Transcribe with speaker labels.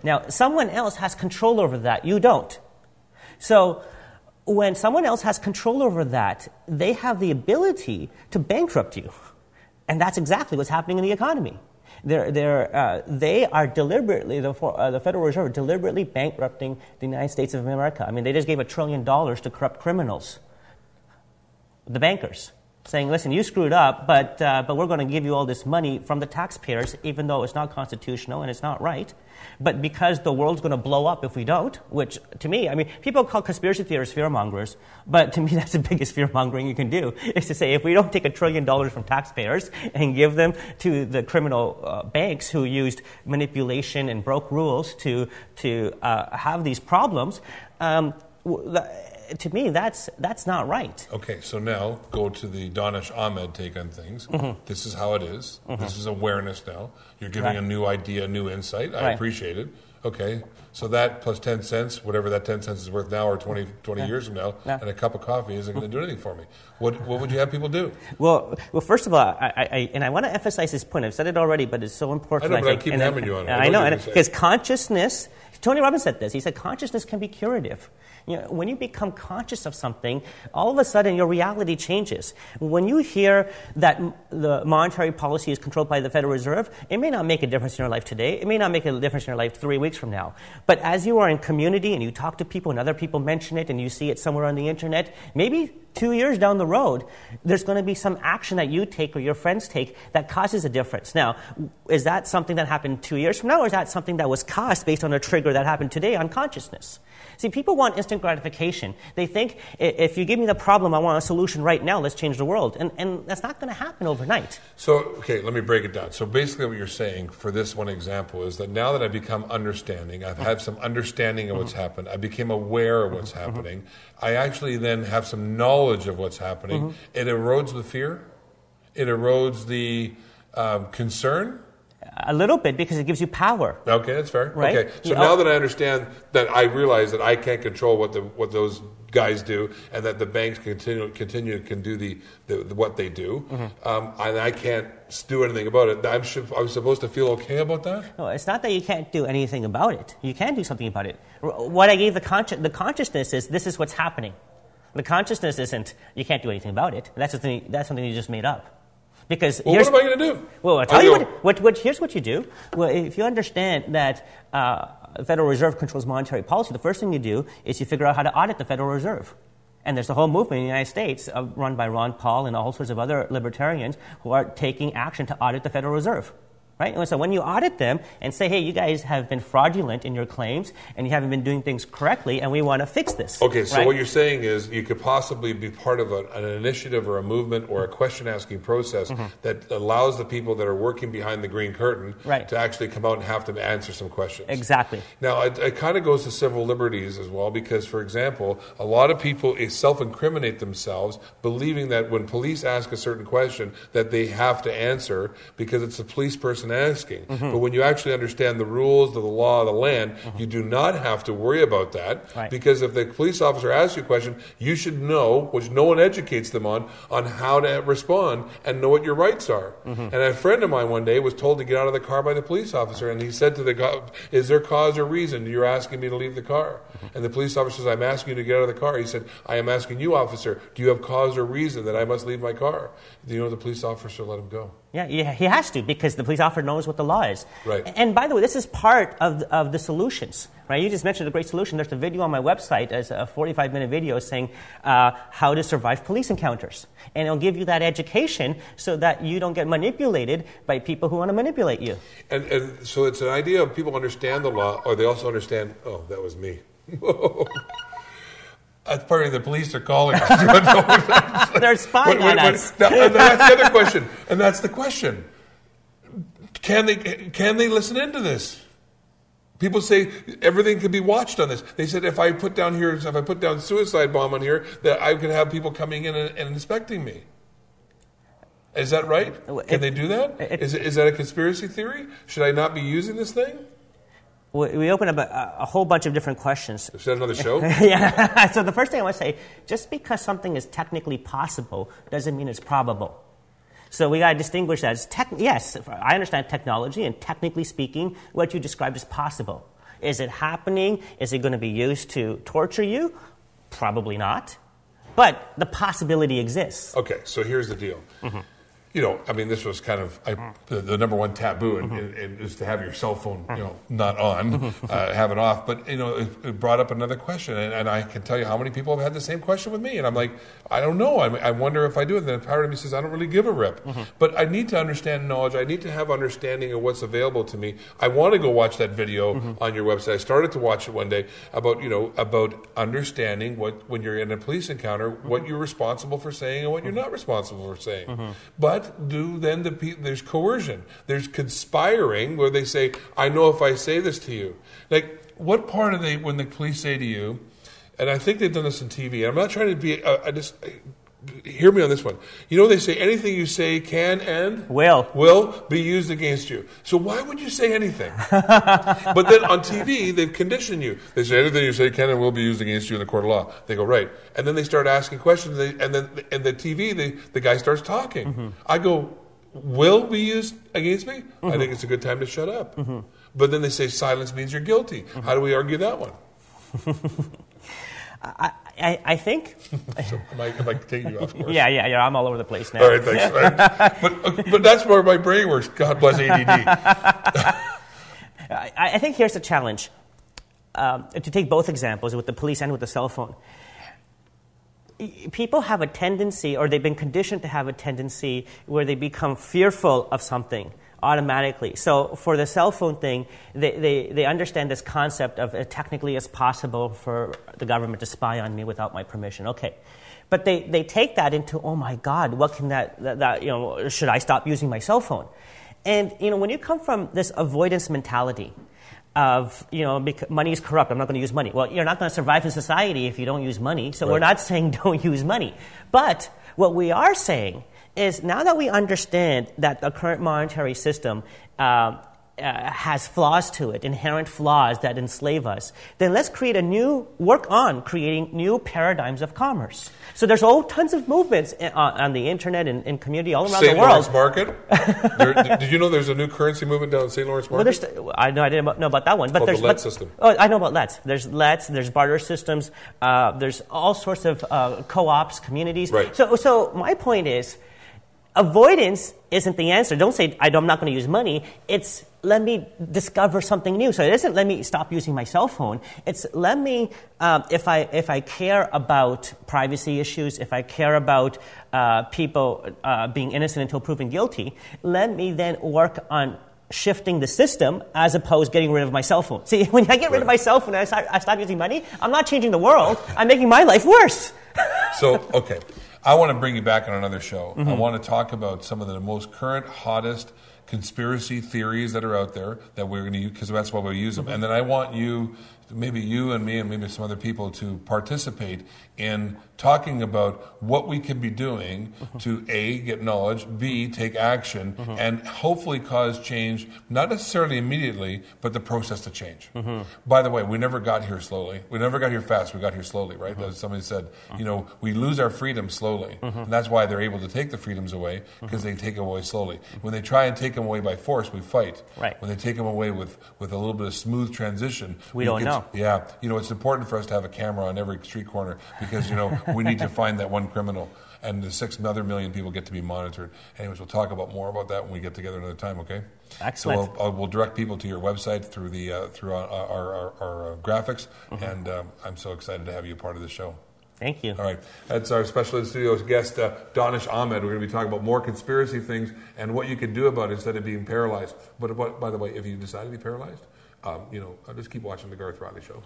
Speaker 1: Now, someone else has control over that. You don't. So when someone else has control over that, they have the ability to bankrupt you. And that's exactly what's happening in the economy. They are deliberately, the Federal Reserve, deliberately bankrupting the United States of America. I mean, they just gave $1 trillion to corrupt criminals, the bankers, saying, listen, you screwed up, but we're going to give you all this money from the taxpayers, even though it's not constitutional and it's not right. But because the world's going to blow up if we don't, which to me, I mean, people call conspiracy theorists fear-mongers, but to me that's the biggest fear-mongering you can do, is to say if we don't take $1 trillion from taxpayers and give them to the criminal banks who used manipulation and broke rules to have these problems, to me, that's not right.
Speaker 2: Okay, so now go to the Danish Ahmed take on things. This is how it is. This is awareness now. You're giving a new idea, a new insight. I appreciate it. Okay, so that plus 10 cents, whatever that 10 cents is worth now or 20 years from now, and a cup of coffee isn't going to do anything for me. What would you have people do?
Speaker 1: Well, first of all, I want to emphasize this point. I've said it already, but it's so important.
Speaker 2: I know, but I keep hammering you on it.
Speaker 1: I know, because consciousness, Tony Robbins said this. He said consciousness can be curative. You know, when you become conscious of something, all of a sudden your reality changes. When you hear that the monetary policy is controlled by the Federal Reserve, it may not make a difference in your life today. It may not make a difference in your life 3 weeks from now. But as you are in community and you talk to people and other people mention it and you see it somewhere on the internet, maybe 2 years down the road, there's going to be some action that you take or your friends take that causes a difference. Now, is that something that happened 2 years from now, or is that something that was caused based on a trigger that happened today on consciousness? See, people want instant gratification. They think, if you give me the problem, I want a solution right now, let's change the world. And that's not going to happen overnight.
Speaker 2: So, okay, let me break it down. So basically what you're saying for this one example is that now that I've become understanding, I've had some understanding of what's happened, I became aware of what's happening, I actually then have some knowledge of what's happening. It erodes the fear. It erodes the concern.
Speaker 1: A little bit, because it gives you power.
Speaker 2: Okay, that's fair.
Speaker 1: Right?
Speaker 2: Okay, so now that I understand that, I realize that I can't control what those guys do, and that the banks can do the what they do, and I can't do anything about it. I'm supposed to feel okay about that?
Speaker 1: No, it's not that you can't do anything about it. You can do something about it. What I gave the consciousness is, this is what's happening. The consciousness isn't, you can't do anything about it. That's something you just made up. Because
Speaker 2: what am I going to do?
Speaker 1: Well, I'll tell you here's what you do. Well, if you understand that the Federal Reserve controls monetary policy, the first thing you do is you figure out how to audit the Federal Reserve. And there's a whole movement in the United States run by Ron Paul and all sorts of other libertarians who are taking action to audit the Federal Reserve. Right? And so when you audit them and say, hey, you guys have been fraudulent in your claims and you haven't been doing things correctly and we want to fix this.
Speaker 2: Okay, so what you're saying is you could possibly be part of an initiative or a movement or a question-asking process that allows the people that are working behind the green curtain to actually come out and have to answer some questions.
Speaker 1: Exactly.
Speaker 2: Now, it kind of goes to civil liberties as well because, for example, a lot of people self-incriminate themselves believing that when police ask a certain question that they have to answer because it's a police person asking. But when you actually understand the rules of the law of the land, you do not have to worry about that because if the police officer asks you a question, you should know, which no one educates them on how to respond and know what your rights are. And a friend of mine one day was told to get out of the car by the police officer, and he said to the guy, is there cause or reason you're asking me to leave the car? And the police officer says, I'm asking you to get out of the car. He said, I am asking you, officer, do you have cause or reason that I must leave my car? Do you know the police officer let him go?
Speaker 1: Yeah, he has to, because the police officer knows what the law is.
Speaker 2: Right.
Speaker 1: And by the way, this is part of the solutions. Right? You just mentioned a great solution. There's a video on my website, as a 45-minute video saying how to survive police encounters. And it'll give you that education so that you don't get manipulated by people who want to manipulate you.
Speaker 2: And so it's an idea of people understand the law, or they also understand, oh, that was me. That's probably the police are calling us.
Speaker 1: They're spying on us.
Speaker 2: That's the other question. And that's the question. Can they listen into this? People say everything could be watched on this. They said if I put down suicide bomb on here, that I could have people coming in and inspecting me. Is that right? Can they do that? Is that a conspiracy theory? Should I not be using this thing?
Speaker 1: We open up a whole bunch of different questions.
Speaker 2: Is that another show?
Speaker 1: Yeah. So the first thing I want to say, just because something is technically possible doesn't mean it's probable. So we got to distinguish that as yes, I understand technology, and technically speaking, what you described is possible. Is it happening? Is it going to be used to torture you? Probably not. But the possibility exists.
Speaker 2: Okay, so here's the deal. You know, I mean, this was kind of the number one taboo, and is to have your cell phone, you know, not on, have it off. But, you know, it brought up another question, and I can tell you how many people have had the same question with me. And I'm like, I don't know. I wonder if I do it. And then part of me says, I don't really give a rip. But I need to understand knowledge. I need to have understanding of what's available to me. I want to go watch that video on your website. I started to watch it one day about, you know, about understanding when you're in a police encounter, what you're responsible for saying and what you're not responsible for saying. But there's coercion. There's conspiring where they say, I know if I say this to you. Like, what part of when the police say to you, and I think they've done this on TV, I'm not trying to be, hear me on this one. You know, they say anything you say can and will be used against you. So why would you say anything? But then on TV, they've conditioned you. They say anything you say can and will be used against you in the court of law. They go, right. And then they start asking questions, and then in the TV, the guy starts talking. I go, will be used against me? I think it's a good time to shut up. But then they say silence means you're guilty. How do we argue that one?
Speaker 1: I think...
Speaker 2: So am I taking you off course?
Speaker 1: Yeah, I'm all over the place now.
Speaker 2: All right, thanks. But that's where my brain works. God bless ADD.
Speaker 1: I think here's the challenge. To take both examples, with the police and with the cell phone. People have a tendency, or they've been conditioned to have a tendency, where they become fearful of something automatically. So for the cell phone thing, they understand this concept of technically it's possible for the government to spy on me without my permission. Okay. But they take that into, oh my God, what can that you know, should I stop using my cell phone? And, you know, when you come from this avoidance mentality of, you know, money is corrupt, I'm not going to use money. Well, you're not going to survive in society if you don't use money. So we're not saying don't use money. But what we are saying is, now that we understand that the current monetary system has flaws to it, inherent flaws that enslave us, then let's work on creating new paradigms of commerce. So there's tons of movements on the internet and in community all around the world.
Speaker 2: St. Lawrence Market? Did you know there's a new currency movement down in St. Lawrence Market?
Speaker 1: Well, I didn't know about that one. But there's
Speaker 2: the LET system.
Speaker 1: Oh, I know about LETs. There's LETs, there's barter systems, there's all sorts of co-ops, communities.
Speaker 2: Right.
Speaker 1: So my point is, avoidance isn't the answer. Don't say, I'm not going to use money. It's, let me discover something new. So it isn't, let me stop using my cell phone. It's, let me, if I care about privacy issues, if I care about people being innocent until proven guilty, let me then work on shifting the system as opposed to getting rid of my cell phone. See, when I get rid of my cell phone and I stop using money, I'm not changing the world. I'm making my life worse.
Speaker 2: So, okay. I want to bring you back on another show. I want to talk about some of the most current, hottest conspiracy theories that are out there that we're going to use, because that's why we use them. And then I want you, maybe you and me and maybe some other people, to participate in talking about what we could be doing to A, get knowledge, B, take action, and hopefully cause change, not necessarily immediately, but the process to change. By the way, we never got here slowly. We never got here fast. We got here slowly, right? As somebody said, you know, we lose our freedom slowly. And that's why they're able to take the freedoms away, because they take them away slowly. When they try and take them away by force, we fight.
Speaker 1: Right.
Speaker 2: When they take them away with a little bit of smooth transition,
Speaker 1: we don't know.
Speaker 2: Yeah. You know, it's important for us to have a camera on every street corner, because, you know, we need to find that one criminal, and the 6 other million people get to be monitored. Anyways, we'll talk about more about that when we get together another time, okay?
Speaker 1: Excellent.
Speaker 2: So we'll direct people to your website through our graphics, and I'm so excited to have you a part of the show.
Speaker 1: Thank you.
Speaker 2: All right. That's our special in studios guest, Danish Ahmed. We're going to be talking about more conspiracy things and what you can do about it instead of being paralyzed. But by the way, if you decide to be paralyzed, you know, just keep watching the Garth Riley Show.